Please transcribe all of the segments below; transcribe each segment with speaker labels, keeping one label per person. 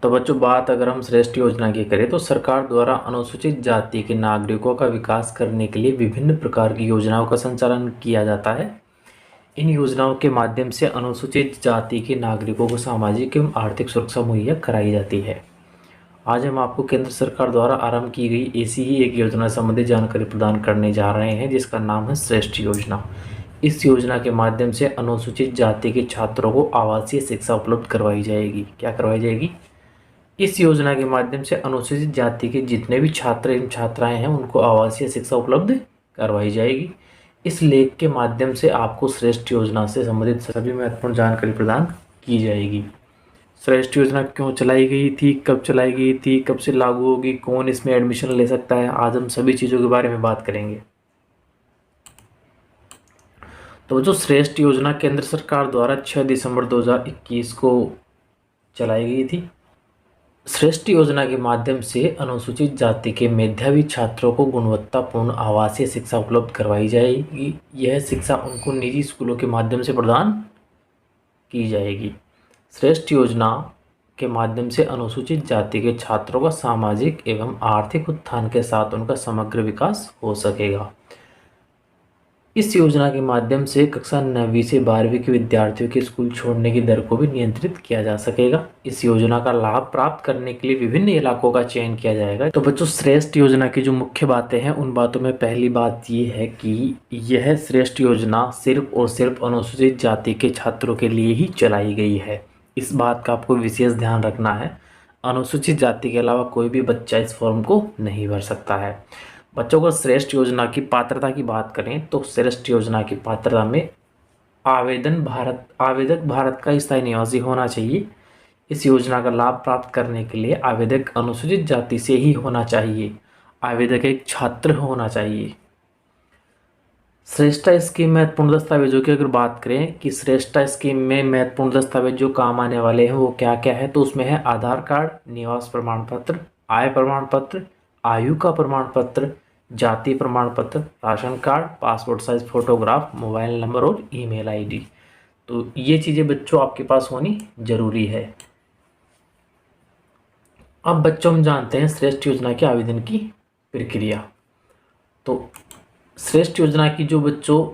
Speaker 1: तो बच्चों, बात अगर हम श्रेष्ठ योजना की करें तो सरकार द्वारा अनुसूचित जाति के नागरिकों का विकास करने के लिए विभिन्न प्रकार की योजनाओं का संचालन किया जाता है। इन योजनाओं के माध्यम से अनुसूचित जाति के नागरिकों को सामाजिक एवं आर्थिक सुरक्षा मुहैया कराई जाती है। आज हम आपको केंद्र सरकार द्वारा आरंभ की गई ऐसी ही एक योजना संबंधी जानकारी प्रदान करने जा रहे हैं, जिसका नाम है श्रेष्ठ योजना। इस योजना के माध्यम से अनुसूचित जाति के छात्रों को आवासीय शिक्षा उपलब्ध करवाई जाएगी। क्या करवाई जाएगी? इस योजना के माध्यम से अनुसूचित जाति के जितने भी छात्र एवं छात्राएं हैं उनको आवासीय शिक्षा उपलब्ध करवाई जाएगी। इस लेख के माध्यम से आपको श्रेष्ठ योजना से संबंधित सभी महत्वपूर्ण जानकारी प्रदान की जाएगी। श्रेष्ठ योजना क्यों चलाई गई थी, कब चलाई गई थी, कब से लागू होगी, कौन इसमें एडमिशन ले सकता है, आज हम सभी चीज़ों के बारे में बात करेंगे। तो जो श्रेष्ठ योजना केंद्र सरकार द्वारा 6 दिसंबर 2021 को चलाई गई थी। श्रेष्ठ योजना के माध्यम से अनुसूचित जाति के मेधावी छात्रों को गुणवत्तापूर्ण आवासीय शिक्षा उपलब्ध करवाई जाएगी। यह शिक्षा उनको निजी स्कूलों के माध्यम से प्रदान की जाएगी। श्रेष्ठ योजना के माध्यम से अनुसूचित जाति के छात्रों का सामाजिक एवं आर्थिक उत्थान के साथ उनका समग्र विकास हो सकेगा। इस योजना के माध्यम से कक्षा 9वीं से 12वीं के विद्यार्थियों के स्कूल छोड़ने की दर को भी नियंत्रित किया जा सकेगा। इस योजना का लाभ प्राप्त करने के लिए विभिन्न इलाकों का चयन किया जाएगा। तो बच्चों, श्रेष्ठ योजना की जो मुख्य बातें हैं उन बातों में पहली बात ये है कि यह श्रेष्ठ योजना सिर्फ और सिर्फ अनुसूचित जाति के छात्रों के लिए ही चलाई गई है। इस बात का आपको विशेष ध्यान रखना है। अनुसूचित जाति के अलावा कोई भी बच्चा इस फॉर्म को नहीं भर सकता है। बच्चों को श्रेष्ठ योजना की पात्रता की बात करें तो श्रेष्ठ योजना की पात्रता में आवेदक भारत का स्थायी निवासी होना चाहिए। इस योजना का लाभ प्राप्त करने के लिए आवेदक अनुसूचित जाति से ही होना चाहिए। आवेदक एक छात्र होना चाहिए। श्रेष्ठता स्कीम महत्वपूर्ण दस्तावेजों की अगर बात करें कि श्रेष्ठता स्कीम में महत्वपूर्ण दस्तावेज जो काम आने वाले हैं वो क्या क्या है, तो उसमें है आधार कार्ड, निवास प्रमाण पत्र, आय प्रमाण पत्र, आयु का प्रमाण पत्र, जाति प्रमाण पत्र, ration card, passport size photograph, mobile number और ईमेल आईडी। तो ये चीज़ें बच्चों आपके पास होनी जरूरी है। अब बच्चों हम जानते हैं श्रेष्ठ योजना के आवेदन की प्रक्रिया। तो श्रेष्ठ योजना की जो बच्चों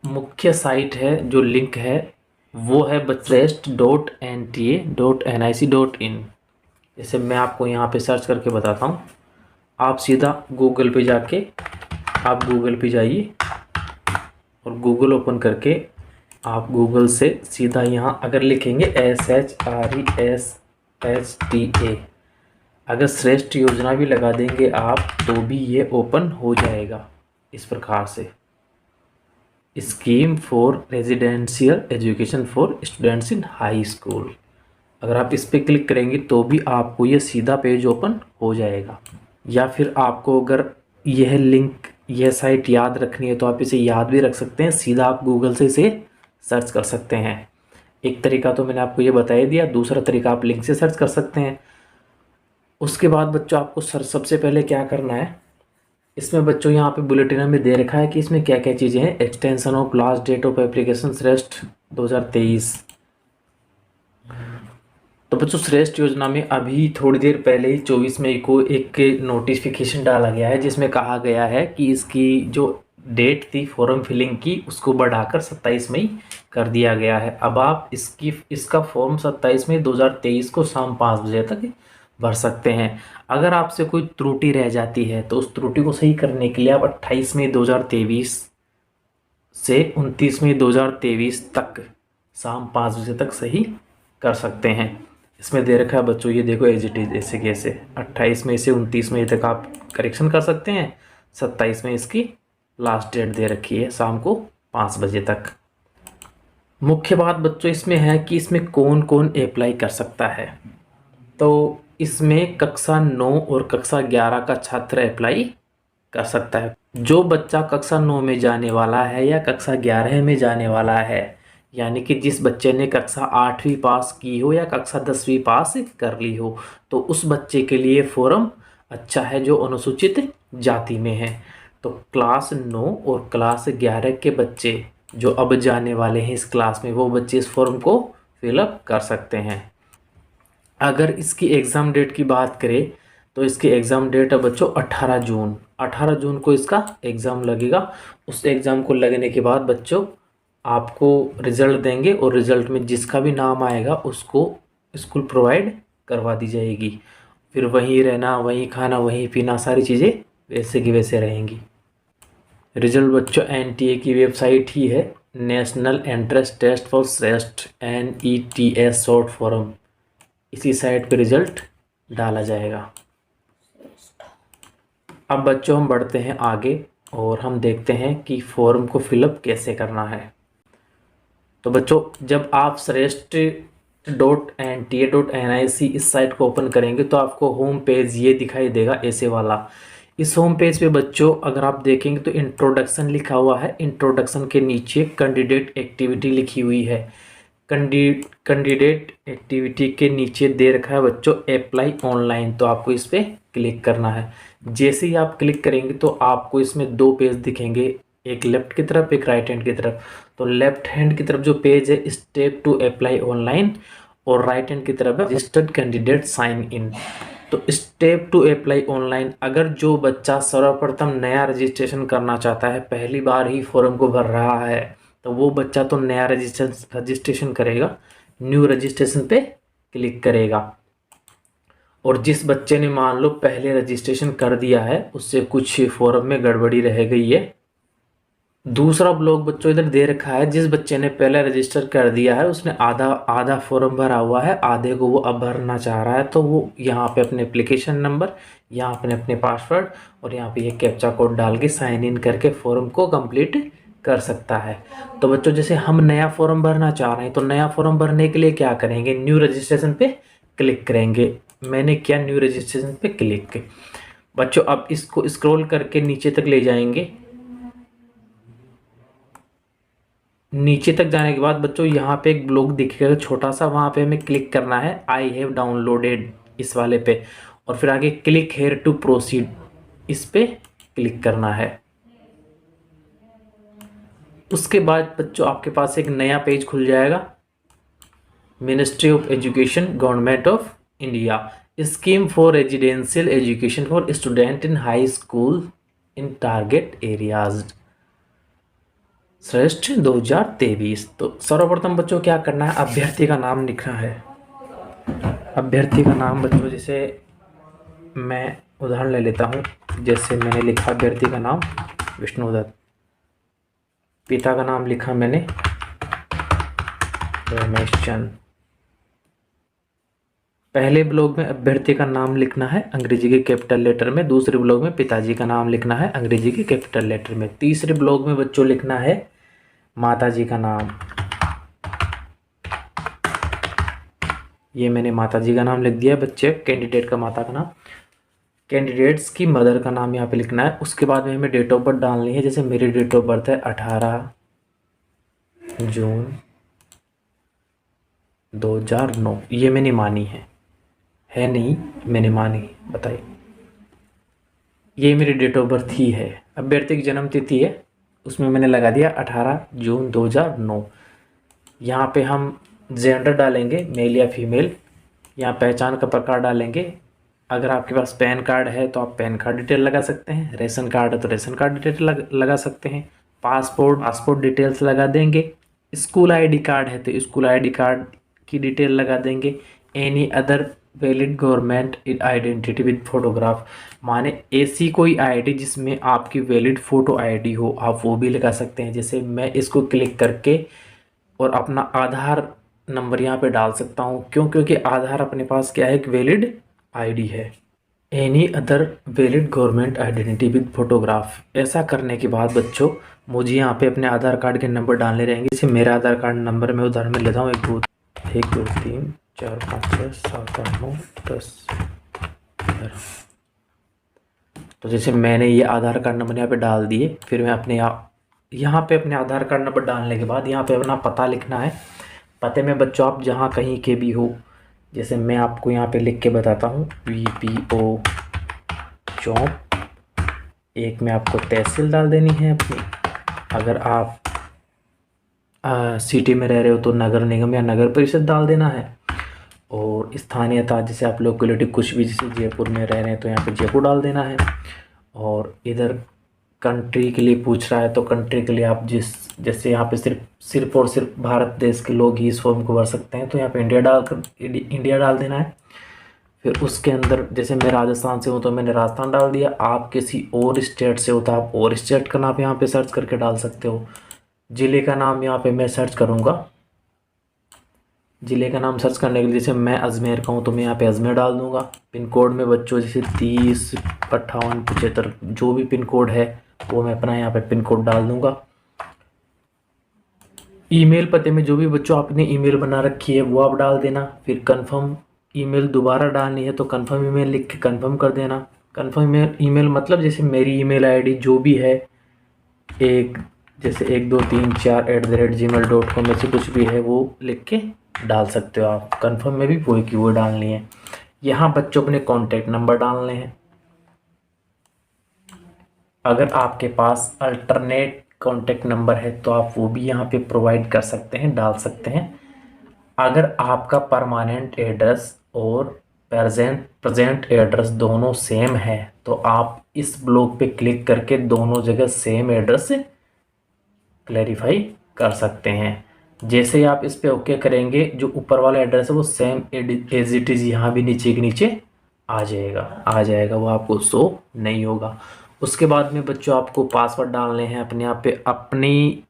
Speaker 1: मुख्य साइट है, जो लिंक है, वो है श्रेष्ठ.nta.nic.in। जैसे मैं आपको यहाँ पे सर्च करके बताता हूँ। आप सीधा गूगल पे जाके आप गूगल पे जाइए और गूगल ओपन करके आप गूगल से सीधा यहाँ अगर लिखेंगे SHRESHTA, अगर श्रेष्ठ योजना भी लगा देंगे आप तो भी ये ओपन हो जाएगा इस प्रकार से। Scheme for residential education for students in high school. अगर आप इस पर क्लिक करेंगे तो भी आपको ये सीधा पेज ओपन हो जाएगा। या फिर आपको अगर यह लिंक, यह साइट याद रखनी है तो आप इसे याद भी रख सकते हैं। सीधा आप गूगल से इसे सर्च कर सकते हैं। एक तरीका तो मैंने आपको ये बता ही दिया, दूसरा तरीका आप लिंक से सर्च कर सकते हैं। उसके बाद बच्चों आपको सबसे पहले क्या करना है, इसमें बच्चों यहाँ पे बुलेटिन में दे रखा है कि इसमें क्या क्या चीज़ें हैं। Extension of last date of application श्रेष्ठ 2023। तो बच्चों, श्रेष्ठ योजना में अभी थोड़ी देर पहले ही 24 मई को एक नोटिफिकेशन डाला गया है, जिसमें कहा गया है कि इसकी जो डेट थी फॉर्म फिलिंग की उसको बढ़ाकर 27 मई कर दिया गया है। अब आप इसका फॉर्म 27 मई 2023 को शाम 5 बजे तक भर सकते हैं। अगर आपसे कोई त्रुटि रह जाती है तो उस त्रुटि को सही करने के लिए आप 28 मई 2023 से 29 मई 2023 तक शाम 5 बजे तक सही कर सकते हैं। इसमें दे रखा है बच्चों, ये देखो एज इट इज, ऐसे कैसे 28 मई से 29 मई तक आप करेक्शन कर सकते हैं। 27 मई इसकी लास्ट डेट दे रखी है शाम को 5 बजे तक। मुख्य बात बच्चों इसमें है कि इसमें कौन कौन अप्लाई कर सकता है। तो इसमें कक्षा 9 और कक्षा 11 का छात्र अप्लाई कर सकता है। जो बच्चा कक्षा 9 में जाने वाला है या कक्षा 11 में जाने वाला है, यानी कि जिस बच्चे ने कक्षा 8वीं पास की हो या कक्षा 10वीं पास कर ली हो, तो उस बच्चे के लिए फॉर्म अच्छा है जो अनुसूचित जाति में है। तो क्लास 9 और क्लास 11 के बच्चे जो अब जाने वाले हैं इस क्लास में, वो बच्चे इस फॉर्म को फिलअप कर सकते हैं। अगर इसकी एग्ज़ाम डेट की बात करें तो इसकी एग्ज़ाम डेट है बच्चों 18 जून। 18 जून को इसका एग्ज़ाम लगेगा। उस एग्ज़ाम को लगने के बाद बच्चों आपको रिज़ल्ट देंगे और रिज़ल्ट में जिसका भी नाम आएगा उसको स्कूल प्रोवाइड करवा दी जाएगी। फिर वहीं रहना, वहीं खाना, वहीं पीना, सारी चीज़ें वैसे की वैसे रहेंगी। रिजल्ट बच्चों एनटीए की वेबसाइट ही है, नेशनल एंट्रेंस टेस्ट फॉर श्रेष्ठ, NETS शॉर्ट फॉर्म, इसी साइट पे रिजल्ट डाला जाएगा। अब बच्चों हम बढ़ते हैं आगे और हम देखते हैं कि फॉर्म को फिलअप कैसे करना है। तो बच्चों जब आप श्रेष्ठ.NTA.NIC इस साइट को ओपन करेंगे तो आपको होम पेज ये दिखाई देगा ऐसे वाला। इस होम पेज पे बच्चों अगर आप देखेंगे तो इंट्रोडक्शन लिखा हुआ है। इंट्रोडक्शन के नीचे कैंडिडेट एक्टिविटी लिखी हुई है। कैंडिडेट एक्टिविटी के नीचे दे रखा है बच्चों अप्लाई ऑनलाइन, तो आपको इस पर क्लिक करना है। जैसे ही आप क्लिक करेंगे तो आपको इसमें दो पेज दिखेंगे, एक लेफ्ट की तरफ, एक राइट हैंड की तरफ। तो लेफ्ट हैंड की तरफ जो पेज है स्टेप टू अप्लाई ऑनलाइन और राइट हैंड की तरफ है रजिस्टर्ड कैंडिडेट साइन इन। तो स्टेप टू अप्लाई ऑनलाइन, अगर जो बच्चा सर्वप्रथम नया रजिस्ट्रेशन करना चाहता है, पहली बार ही फॉर्म को भर रहा है, तो वो बच्चा तो नया रजिस्ट्रेशन करेगा, न्यू रजिस्ट्रेशन पे क्लिक करेगा। और जिस बच्चे ने मान लो पहले रजिस्ट्रेशन कर दिया है, उससे कुछ फॉर्म में गड़बड़ी रह गई है, दूसरा ब्लॉक बच्चों इधर दे रखा है। जिस बच्चे ने पहले रजिस्टर कर दिया है उसने आधा आधा फॉर्म भरा हुआ है, आधे को वो अब भरना चाह रहा है, तो वो यहाँ पे अपने एप्लीकेशन नंबर, यहाँ पे अपने पासवर्ड और यहाँ पे ये कैप्चा कोड डाल के साइन इन करके फॉर्म को कंप्लीट कर सकता है। तो बच्चों जैसे हम नया फॉर्म भरना चाह रहे हैं तो नया फॉर्म भरने के लिए क्या करेंगे, न्यू रजिस्ट्रेशन पे क्लिक करेंगे। मैंने किया न्यू रजिस्ट्रेशन पे क्लिक। बच्चों अब इसको स्क्रॉल करके नीचे तक ले जाएंगे। नीचे तक जाने के बाद बच्चों यहाँ पे एक ब्लॉग दिखेगा छोटा सा, वहाँ पे हमें क्लिक करना है आई हैव डाउनलोडेड इस वाले पे, और फिर आगे क्लिक हेयर टू प्रोसीड इस पे क्लिक करना है। उसके बाद बच्चों आपके पास एक नया पेज खुल जाएगा, ministry of education government of India, scheme for residential education for student in high school in target areas श्रेष्ठ 2023। तो सर्वप्रथम बच्चों क्या करना है, अभ्यर्थी का नाम लिखना है। अभ्यर्थी का नाम बच्चों जैसे मैं उदाहरण ले लेता हूँ, जैसे मैंने लिखा अभ्यर्थी का नाम विष्णुदत्त, पिता का नाम लिखा मैंने रमेश चंद। पहले ब्लॉग में अभ्यर्थी का नाम लिखना है अंग्रेजी के कैपिटल लेटर में, दूसरे ब्लॉग में पिताजी का नाम लिखना है अंग्रेजी के कैपिटल लेटर में, तीसरे ब्लॉग में बच्चों लिखना है माताजी का नाम। ये मैंने माताजी का नाम लिख दिया बच्चे, कैंडिडेट का माता का नाम। कैंडिडेट्स की मदर का नाम यहाँ पे लिखना है। उसके बाद में हमें डेट ऑफ बर्थ डालनी है। जैसे मेरी डेट ऑफ बर्थ है 18 जून 2009, ये मैंने मानी है नहीं, मैंने मानी, बताइए, ये मेरी डेट ऑफ बर्थ ही है। अभ्यर्थी की जन्म तिथि है, उसमें मैंने लगा दिया 18 जून 2009। यहाँ पे हम जेंडर डालेंगे मेल या फीमेल, यहाँ पहचान का प्रकार डालेंगे। अगर आपके पास पैन कार्ड है तो आप पैन कार्ड डिटेल लगा सकते हैं, रेशन कार्ड है तो रेशन कार्ड डिटेल लगा सकते हैं, पासपोर्ट डिटेल्स लगा देंगे, स्कूल आईडी कार्ड है तो स्कूल आईडी कार्ड की डिटेल लगा देंगे। Any other valid government identity with photograph, माने ऐसी कोई आईडी जिसमें आपकी वैलिड फ़ोटो आईडी हो, आप वो भी लगा सकते हैं। जैसे मैं इसको क्लिक करके और अपना आधार नंबर यहाँ पे डाल सकता हूँ, क्योंकि आधार अपने पास क्या है, एक वैलिड आईडी है। Any other valid government identity with photograph, ऐसा करने के बाद बच्चों मुझे यहाँ पे अपने आधार कार्ड के नंबर डालने रहेंगे। जैसे मेरा आधार कार्ड नंबर मैं उदाहरण में लेता हूँ 1 2 3 4 5 6 7 8 9 10 11। तो जैसे मैंने ये आधार कार्ड नंबर यहाँ पे डाल दिए, फिर मैं अपने यहाँ पे अपने आधार कार्ड नंबर डालने के बाद यहाँ पे अपना पता लिखना है। पते में बच्चों आप जहाँ कहीं के भी हो, जैसे मैं आपको यहाँ पे लिख के बताता हूँ, VPO चौक, एक में आपको तहसील डाल देनी है अपनी। अगर आप सिटी में रह रहे हो तो नगर निगम या नगर परिषद डाल देना है। और स्थानीयता जैसे आप लोकेलिटी कुछ भी, जैसे जयपुर में रह रहे हैं तो यहाँ पे जयपुर डाल देना है। और इधर कंट्री के लिए पूछ रहा है तो कंट्री के लिए आप जैसे यहाँ पे सिर्फ सिर्फ और सिर्फ भारत देश के लोग ही इस फॉर्म को भर सकते हैं, तो यहाँ पे इंडिया डाल देना है। फिर उसके अंदर जैसे मैं राजस्थान से हूँ तो मैंने राजस्थान डाल दिया। आप किसी और स्टेट से हो तो आप और स्टेट का नाम यहाँ पे सर्च करके डाल सकते हो। ज़िले का नाम यहाँ पे मैं सर्च करूँगा। ज़िले का नाम सर्च करने के लिए जैसे मैं अजमेर का हूँ तो मैं यहाँ पे अजमेर डाल दूँगा। पिन कोड में बच्चों जैसे 30 58 75 जो भी पिन कोड है वो मैं अपना यहाँ पे पिन कोड डाल दूँगा। ईमेल पते में जो भी बच्चों आपने ईमेल बना रखी है वो आप डाल देना। फिर कंफर्म ईमेल दोबारा डालनी है तो कंफर्म ईमेल लिख के कंफर्म कर देना। कंफर्म ईमेल मतलब जैसे मेरी ईमेल आईडी जो भी है, एक जैसे 1234@gmail.com में से कुछ भी है वो लिख के डाल सकते हो आप। कंफर्म में भी वही की वो डालनी है। यहाँ बच्चों अपने कॉन्टैक्ट नंबर डालने हैं। अगर आपके पास अल्टरनेट कॉन्टैक्ट नंबर है तो आप वो भी यहाँ पे प्रोवाइड कर सकते हैं, डाल सकते हैं। अगर आपका परमानेंट एड्रेस और प्रेजेंट एड्रेस दोनों सेम है तो आप इस ब्लॉक पे क्लिक करके दोनों जगह सेम एड्रेस क्लैरिफाई कर सकते हैं। जैसे ही आप इस पे ओके करेंगे जो ऊपर वाला एड्रेस है वो सेम एज इट इज़ यहाँ भी नीचे के नीचे आ जाएगा, वो आपको शो नहीं होगा। उसके बाद में बच्चों आपको पासवर्ड डालने हैं अपने आप पे, अपनी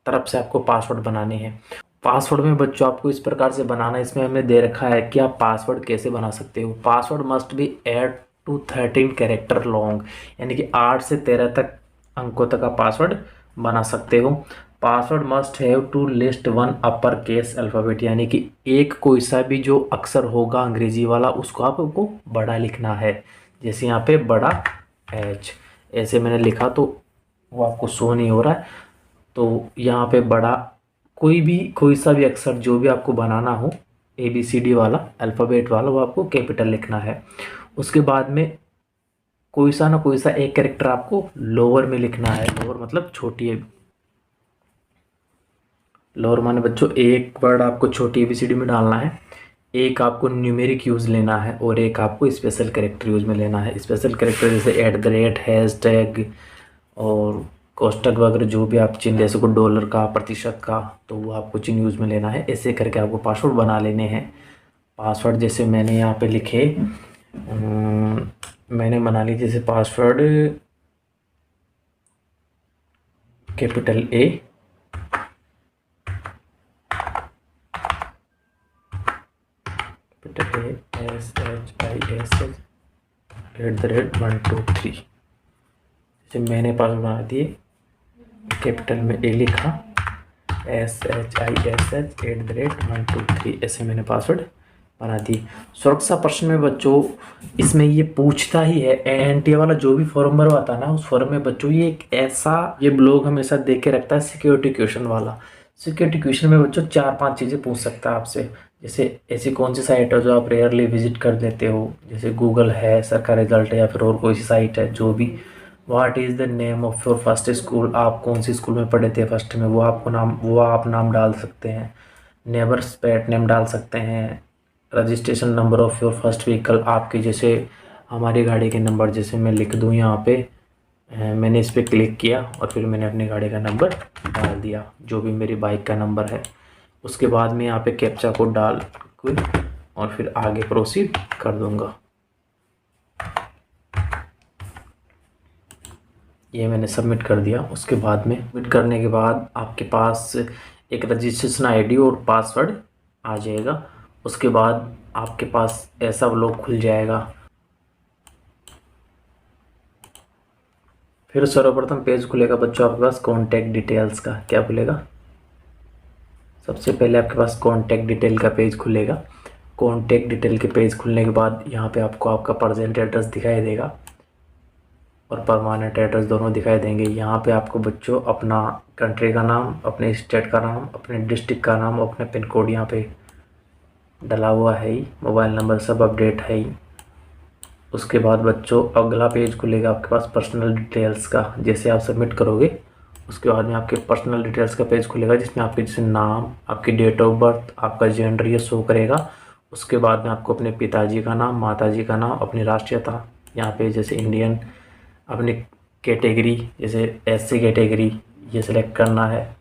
Speaker 1: तरफ से आपको पासवर्ड बनाने हैं। पासवर्ड में बच्चों आपको इस प्रकार से बनाना है, इसमें हमने दे रखा है कि आप पासवर्ड कैसे बना सकते हो। Password must be 8 to 13 character long, यानी कि 8 से 13 तक अंकों तक का पासवर्ड बना सकते हो। Password must have to list one upper case alphabet, यानी कि एक कोई सा भी जो अक्षर होगा अंग्रेजी वाला उसको आपको बड़ा लिखना है। जैसे यहाँ पे बड़ा H ऐसे मैंने लिखा तो वो आपको शो नहीं हो रहा है। तो यहाँ पे बड़ा कोई सा भी अक्षर जो भी आपको बनाना हो ABCD वाला अल्फ़ाबेट वाला वो आपको कैपिटल लिखना है। उसके बाद में कोई सा ना कोई सा एक कैरेक्टर आपको लोअर में लिखना है। लोअर मतलब छोटी है, लोअर माने बच्चों एक वर्ड आपको छोटी ABCD में डालना है, एक आपको न्यूमेरिक यूज़ लेना है और एक आपको स्पेशल कैरेक्टर यूज़ में लेना है। स्पेशल कैरेक्टर जैसे @ हैशटैग और कोष्टक वगैरह जो भी आप चिन्ह जैसे को डॉलर का प्रतिशत का तो वो आपको चिन्ह यूज़ में लेना है। ऐसे करके आपको पासवर्ड बना लेने हैं। पासवर्ड जैसे मैंने यहाँ पे लिखे, मैंने बना ली जैसे पासवर्ड कैपिटल A SHISH @123। जैसे मैंने पासवर्ड बना दिए, कैपिटल में A लिखा, SHISH @123 ऐसे मैंने पासवर्ड बना दी। सुरक्षा प्रश्न में बच्चों इसमें ये पूछता ही है, NTA वाला जो भी फॉर्म भरवाता है ना उस फॉर्म में बच्चों ये एक ऐसा ये ब्लॉग हमेशा देख के रखता है सिक्योरिटी क्वेश्चन वाला। सिक्योरिटी क्वेश्चन में बच्चों 4-5 चीज़ें पूछ सकता है आपसे। जैसे ऐसी कौन सी साइट है जो आप रेयरली विजिट कर देते हो, जैसे गूगल है, सरकार रिजल्ट है या फिर और कोई सी साइट है जो भी। What is the name of your first school, आप कौन सी स्कूल में पढ़े थे फर्स्ट में, वो आप नाम डाल सकते हैं। नेबर्स पेट नेम डाल सकते हैं। Registration number of your first vehicle, आपके जैसे हमारी गाड़ी के नंबर जैसे मैं लिख दूँ यहाँ पे, मैंने इस पर क्लिक किया और फिर मैंने अपनी गाड़ी का नंबर डाल दिया जो भी मेरी बाइक का नंबर है। उसके बाद में यहाँ पे कैप्चा कोड डाल और फिर आगे प्रोसीड कर दूँगा। ये मैंने सबमिट कर दिया। उसके बाद में सबमिट करने के बाद आपके पास एक रजिस्ट्रेशन आईडी और पासवर्ड आ जाएगा। उसके बाद आपके पास ऐसा ब्लॉग खुल जाएगा। फिर सर्वप्रथम पेज खुलेगा बच्चों आपके पास कॉन्टैक्ट डिटेल्स का। क्या खुलेगा? सबसे पहले आपके पास कॉन्टैक्ट डिटेल का पेज खुलेगा। कॉन्टैक्ट डिटेल के पेज खुलने के बाद यहाँ पे आपको आपका प्रेजेंट एड्रेस दिखाई देगा और परमानेंट एड्रेस दोनों दिखाई देंगे। यहाँ पे आपको बच्चों अपना कंट्री का नाम, अपने स्टेट का नाम, अपने डिस्ट्रिक्ट का नाम, अपने पिन कोड यहाँ पे डला हुआ है ही, मोबाइल नंबर सब अपडेट है ही। उसके बाद बच्चों अगला पेज खुलेगा आपके पास पर्सनल डिटेल्स का। जैसे आप सबमिट करोगे उसके बाद में आपके पर्सनल डिटेल्स का पेज खुलेगा जिसमें आपके जैसे नाम, आपकी डेट ऑफ बर्थ, आपका जेंडर ये शो करेगा उसके बाद में आपको अपने पिताजी का नाम, माताजी का नाम, अपनी राष्ट्रीयता यहाँ पे जैसे इंडियन, अपनी कैटेगरी जैसे एससी कैटेगरी ये सिलेक्ट करना है,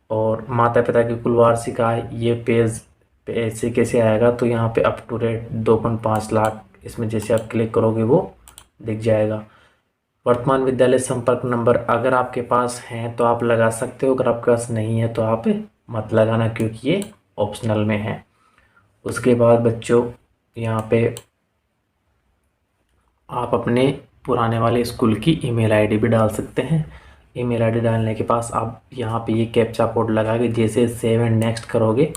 Speaker 1: और माता पिता की कुल वार्षिक आय ये पेज पे ऐसे कैसे आएगा, तो यहाँ पे अप टू डेट 2.5 लाख इसमें जैसे आप क्लिक करोगे वो दिख जाएगा। वर्तमान विद्यालय संपर्क नंबर अगर आपके पास हैं तो आप लगा सकते हो, अगर आपके पास नहीं है तो आप मत लगाना क्योंकि ये ऑप्शनल में है। उसके बाद बच्चों यहाँ पे आप अपने पुराने वाले स्कूल की ईमेल आईडी भी डाल सकते हैं। ईमेल आईडी डालने के पास आप यहाँ पे ये कैप्चा कोड लगा के जैसे सेव एंड नेक्स्ट करोगे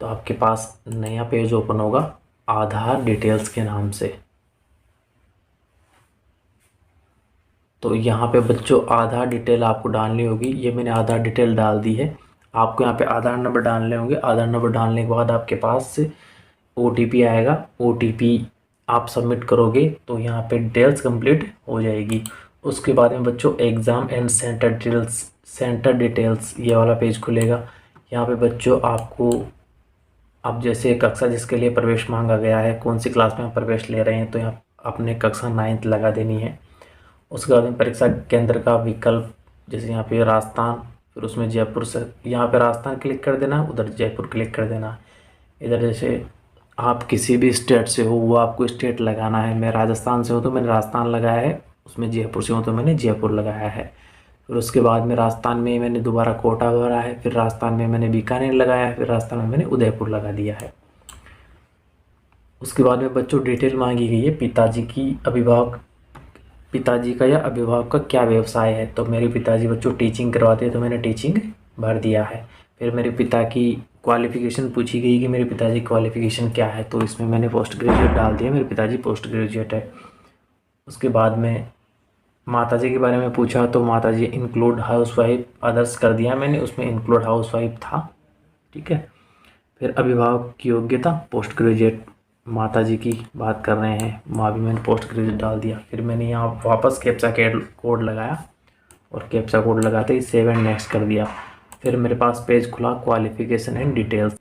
Speaker 1: तो आपके पास नया पेज ओपन होगा आधार डिटेल्स के नाम से। तो यहाँ पे बच्चों आधार डिटेल आपको डालनी होगी, ये मैंने आधार डिटेल डाल दी है। आपको यहाँ पे आधार नंबर डालने होंगे। आधार नंबर डालने के बाद आपके पास OTP आएगा। OTP आप सबमिट करोगे तो यहाँ पे डिटेल्स कंप्लीट हो जाएगी। उसके बाद में बच्चों एग्ज़ाम एंड सेंटर डिटेल्स ये वाला पेज खुलेगा। यहाँ पे बच्चों आपको अब जैसे कक्षा जिसके लिए प्रवेश मांगा गया है, कौन सी क्लास में आप प्रवेश ले रहे हैं, तो यहाँ अपने कक्षा 9th लगा देनी है। उसके बाद में परीक्षा केंद्र का विकल्प जैसे यहाँ पे राजस्थान, फिर उसमें जयपुर से यहाँ पे राजस्थान क्लिक कर देना, उधर जयपुर क्लिक कर देना। इधर जैसे आप किसी भी स्टेट से हो वो आपको स्टेट लगाना है। मैं राजस्थान से हूँ तो मैंने राजस्थान लगाया है, उसमें जयपुर से हूँ तो मैंने जयपुर लगाया है। फिर उसके बाद में राजस्थान में मैंने दोबारा कोटा भरा है, फिर राजस्थान में मैंने बीकानेर लगाया है, फिर राजस्थान में मैंने उदयपुर लगा दिया है। उसके बाद में बच्चों डिटेल मांगी गई है पिताजी की, पिताजी का या अभिभावक का क्या व्यवसाय है, तो मेरे पिताजी बच्चों टीचिंग करवाते हैं तो मैंने टीचिंग भर दिया है। फिर मेरे पिता की क्वालिफ़िकेशन पूछी गई कि मेरे पिताजी क्वालिफ़िकेशन क्या है, तो इसमें मैंने पोस्ट ग्रेजुएट डाल दिया, मेरे पिताजी पोस्ट ग्रेजुएट है। उसके बाद में माताजी के बारे में पूछा तो माताजी इंक्लूड हाउसवाइफ अदर्स कर दिया मैंने, उसमें इंक्लूड हाउसवाइफ था, ठीक है। फिर अभिभावक की योग्यता पोस्ट ग्रेजुएट, माताजी की बात कर रहे हैं, माँ भी मैंने पोस्ट ग्रेजुएट डाल दिया। फिर मैंने यहाँ वापस कैप्चा कोड लगाया और कैप्चा कोड लगाते ही सेव एंड नेक्स्ट कर दिया। फिर मेरे पास पेज खुला qualification and details.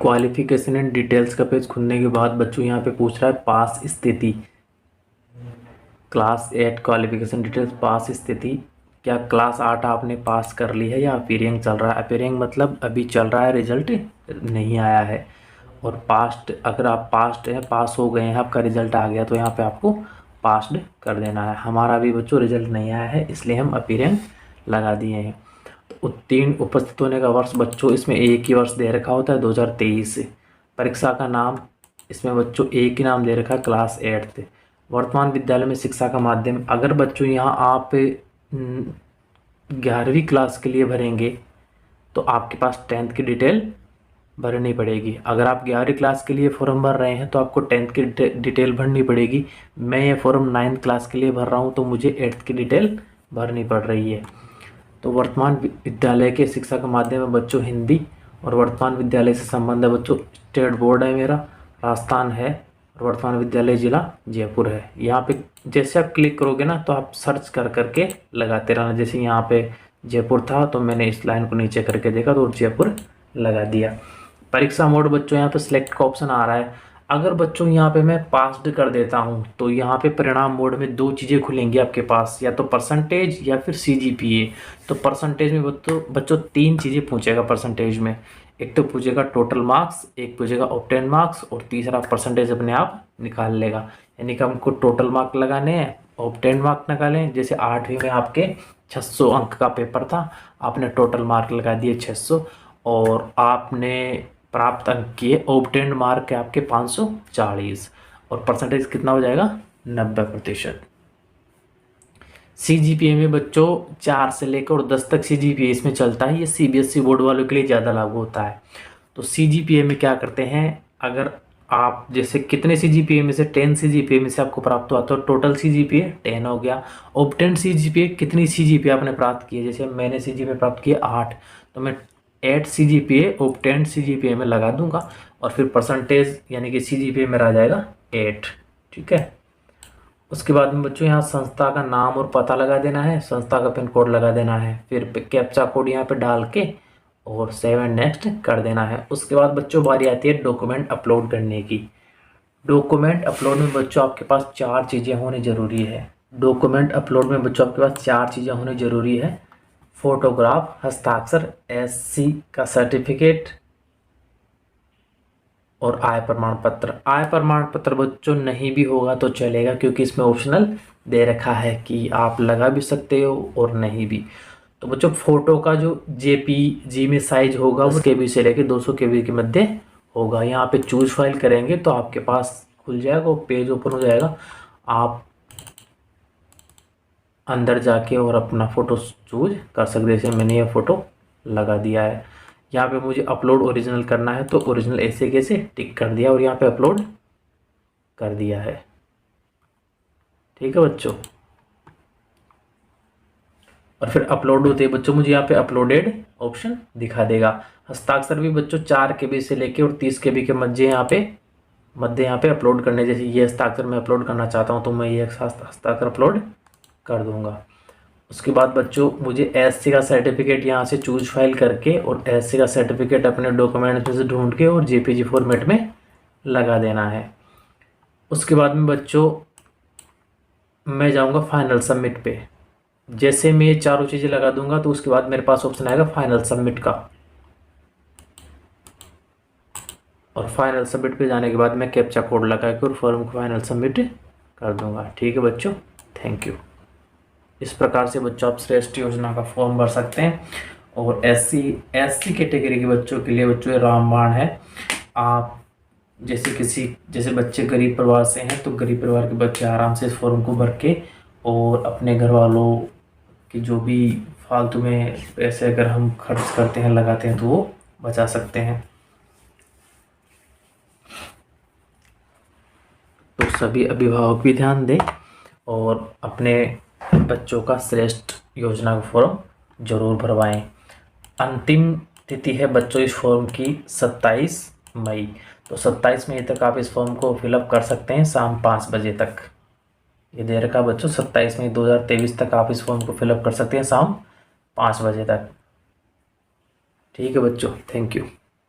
Speaker 1: Qualification and details का पेज खुलने के बाद बच्चों यहाँ पे पूछ रहा है पास स्थिति, क्लास 8 क्वालिफ़िकेशन डिटेल्स पास स्थिति, क्या क्लास 8 आपने पास कर ली है या अपीयरिंग चल रहा है। अपीयरिंग मतलब अभी चल रहा है, रिजल्ट नहीं आया है। और पास्ट अगर आप पास्ट है, पास हो गए हैं, आपका रिजल्ट आ गया तो यहाँ पे आपको पास्ड कर देना है। हमारा अभी बच्चों रिजल्ट नहीं आया है इसलिए हम अपीयरिंग लगा दिए हैं। तो उत्तीर्ण उपस्थित होने का वर्ष बच्चों इसमें एक ही वर्ष दे रखा होता है 2023। परीक्षा का नाम इसमें बच्चों एक ही नाम दे रखा है क्लास 8। वर्तमान विद्यालय में शिक्षा का माध्यम, अगर बच्चों यहाँ आप 11वीं क्लास के लिए भरेंगे तो आपके पास 10th की डिटेल भरनी पड़ेगी। अगर आप 11वीं क्लास के लिए फॉर्म भर रहे हैं तो आपको 10th की डिटेल भरनी पड़ेगी। मैं ये फॉर्म 9th क्लास के लिए भर रहा हूँ तो मुझे 8th की डिटेल भरनी पड़ रही है। तो वर्तमान विद्यालय के शिक्षा का माध्यम है बच्चों हिंदी, और वर्तमान विद्यालय से संबंध है बच्चों स्टेट बोर्ड है मेरा, राजस्थान है, और वर्तमान विद्यालय जिला जयपुर है। यहाँ पे जैसे आप क्लिक करोगे ना तो आप सर्च कर करके लगाते रहना। जैसे यहाँ पे जयपुर था तो मैंने इस लाइन को नीचे करके देखा तो जयपुर लगा दिया। परीक्षा मोड बच्चों यहाँ पे सिलेक्ट का ऑप्शन आ रहा है। अगर बच्चों यहाँ पे मैं पास्ड कर देता हूँ तो यहाँ पे परिणाम मोड में दो चीज़ें खुलेंगी आपके पास, या तो परसेंटेज या फिर CGPA। तो परसेंटेज में बच्चों तीन चीज़ें पूछेगा परसेंटेज में, एक तो पूछेगा टोटल मार्क्स, एक पूछेगा ऑब्टेन मार्क्स, और तीसरा परसेंटेज अपने आप निकाल लेगा। यानी कि हमको टोटल मार्क लगाने हैं, ऑब्टेन मार्क निकालें। जैसे 8वीं में आपके 600 अंक का पेपर था, आपने टोटल मार्क लगा दिए 600 और आपने प्राप्त अंक किए, ऑब्टेन्ड मार्क है आपके 540 और परसेंटेज कितना हो जाएगा 90%। CGPA में बच्चों 4 से लेकर और 10 तक CGPA इसमें चलता है। ये CBSE बोर्ड वालों के लिए ज़्यादा लागू होता है। तो CGPA में क्या करते हैं, अगर आप जैसे कितने CGPA में से 10 CGPA में से आपको प्राप्त हुआ तो टोटल CGPA 10 हो गया। ऑब्टेन्ड CGPA कितनी CGPA आपने प्राप्त की है, जैसे मैंने CGPA प्राप्त किया 8 तो मैं 8 CGPA ऑब्टेन्ड CGPA में लगा दूंगा और फिर परसेंटेज यानी कि CGPA मेरा आ जाएगा 8। ठीक है। उसके बाद में बच्चों यहाँ संस्था का नाम और पता लगा देना है, संस्था का पिन कोड लगा देना है, फिर कैप्चा कोड यहाँ पे डाल के और सेव एंड नेक्स्ट कर देना है। उसके बाद बच्चों बारी आती है डॉक्यूमेंट अपलोड करने की। डॉक्यूमेंट अपलोड में बच्चों आपके पास 4 चीज़ें होनी ज़रूरी है। डॉक्यूमेंट अपलोड में बच्चों आपके पास 4 चीज़ें होनी ज़रूरी है। फोटोग्राफ, हस्ताक्षर, एससी का सर्टिफिकेट और आय प्रमाण पत्र। आय प्रमाण पत्र बच्चों नहीं भी होगा तो चलेगा, क्योंकि इसमें ऑप्शनल दे रखा है कि आप लगा भी सकते हो और नहीं भी। तो बच्चों फोटो का जो जेपीजी में साइज होगा वो केबी से लेके 200 केबी के मध्य होगा। यहाँ पे चूज फाइल करेंगे तो आपके पास खुल जाएगा, वो पेज ओपन हो जाएगा। आप अंदर जाके और अपना फ़ोटो चूज कर सकते हैं। जैसे मैंने ये फ़ोटो लगा दिया है। यहाँ पे मुझे अपलोड ओरिजिनल करना है तो ओरिजिनल ऐसे कैसे टिक कर दिया और यहाँ पे अपलोड कर दिया है। ठीक है बच्चों। और फिर अपलोड होते ही बच्चों मुझे यहाँ पे अपलोडेड ऑप्शन दिखा देगा। हस्ताक्षर भी बच्चों 4 केबी से लेके और 30 केबी के मध्य यहाँ पे अपलोड करने। जैसे ये हस्ताक्षर मैं अपलोड करना चाहता हूँ तो मैं ये हस्ताक्षर अपलोड कर दूंगा। उसके बाद बच्चों मुझे एससी का सर्टिफिकेट यहाँ से चूज फाइल करके और एससी का सर्टिफिकेट अपने डॉक्यूमेंट में से ढूंढ के और जेपीजी फॉर्मेट में लगा देना है। उसके बाद में बच्चों मैं जाऊँगा फाइनल सबमिट पे। जैसे मैं ये चारों चीज़ें लगा दूंगा तो उसके बाद मेरे पास ऑप्शन आएगा फाइनल सबमिट का। और फाइनल सबमिट पे जाने के बाद मैं कैप्चा कोड लगा के और फॉर्म को फाइनल सबमिट कर दूंगा। ठीक है बच्चों, थैंक यू। इस प्रकार से बच्चों आप श्रेष्ठ योजना का फॉर्म भर सकते हैं। और एससी कैटेगरी के बच्चों के लिए बच्चों ये रामबाण है। आप जैसे बच्चे गरीब परिवार से हैं तो गरीब परिवार के बच्चे आराम से इस फॉर्म को भर के और अपने घर वालों की जो भी फालतू में पैसे अगर हम खर्च करते हैं लगाते हैं तो वो बचा सकते हैं। तो सभी अभिभावक भी ध्यान दें और अपने बच्चों का श्रेष्ठ योजना का फॉर्म जरूर भरवाएं। अंतिम तिथि है बच्चों इस फॉर्म की 27 मई। तो 27 मई तक आप इस फॉर्म को फिलअप कर सकते हैं शाम 5 बजे तक। ये दे रखा बच्चों 27 मई 2023 तक आप इस फॉर्म को फिलअप कर सकते हैं शाम 5 बजे तक। ठीक है बच्चों, थैंक यू।